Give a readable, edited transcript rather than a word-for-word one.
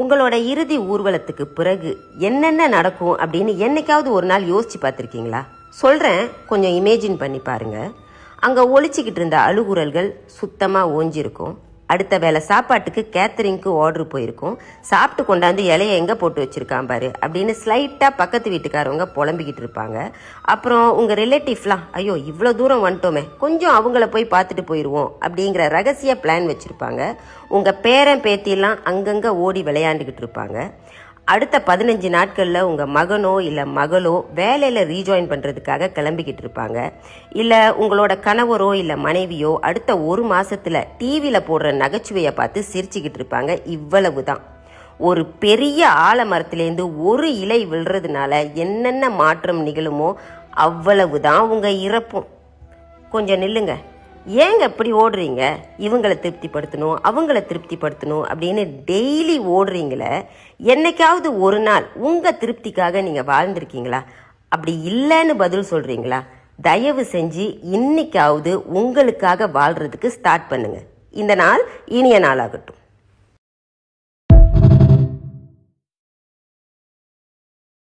உங்களோட இறுதி ஊர்வலத்துக்கு பிறகு என்னென்ன நடக்கும் அப்படின்னு என்னைக்காவது ஒரு நாள் யோசிச்சு பார்த்துருக்கீங்களா? சொல்கிறேன், கொஞ்சம் இமேஜின் பண்ணி பாருங்க. அங்கே ஒழிச்சிக்கிட்டு இருந்த அழுகுரல்கள் சுத்தமாக ஓஞ்சிருக்கும். அடுத்த வேளை சாப்பாட்டுக்கு கேத்தரிங்க்கு ஆர்டர் போயிருக்கும். சாப்பிட்டு கொண்டாந்து இலையை எங்கே போட்டு வச்சுருக்கான் பாரு அப்படின்னு ஸ்லைட்டாக பக்கத்து வீட்டுக்காரவங்க புலம்பிக்கிட்டு இருப்பாங்க. அப்புறம் உங்கள் ரிலேட்டிவ்லாம், ஐயோ இவ்வளோ தூரம் வந்துட்டோமே, கொஞ்சம் அவங்கள போய் பார்த்துட்டு போயிடுவோம் அப்படிங்கிற ரகசிய பிளான் வச்சுருப்பாங்க. உங்கள் பேரன் பேத்தியெல்லாம் அங்கங்கே ஓடி விளையாண்டுக்கிட்டு இருப்பாங்க. அடுத்த 15 நாட்களில் உங்கள் மகனோ இல்லை மகளோ வேலையில் ரீஜாயின் பண்ணுறதுக்காக கிளம்பிக்கிட்டு இருப்பாங்க. இல்லை உங்களோட கணவரோ இல்லை மனைவியோ அடுத்த 1 மாதத்தில் டிவியில் போடுற நகைச்சுவையை பார்த்து சிரிச்சுக்கிட்டு இருப்பாங்க. இவ்வளவு தான். ஒரு பெரிய ஆலமரத்துலேருந்து ஒரு இலை விழுறதுனால என்னென்ன மாற்றம் நிகழுமோ அவ்வளவு தான் உங்கள் இறப்பும். கொஞ்சம் நில்லுங்க, ஏங்க இப்படி ஓடுறீங்க? இவங்களை திருப்திப்படுத்தணும் அவங்கள திருப்திப்படுத்தணும் அப்படின்னு டெய்லி ஓடுறீங்களே, என்னைக்காவது ஒரு நாள் உங்கள் திருப்திக்காக நீங்கள் வாழ்ந்திருக்கீங்களா? அப்படி இல்லைன்னு பதில் சொல்கிறீங்களா? தயவு செஞ்சு இன்னைக்காவது உங்களுக்காக வாழ்கிறதுக்கு ஸ்டார்ட் பண்ணுங்க. இந்த நாள் இனிய நாளாகட்டும்.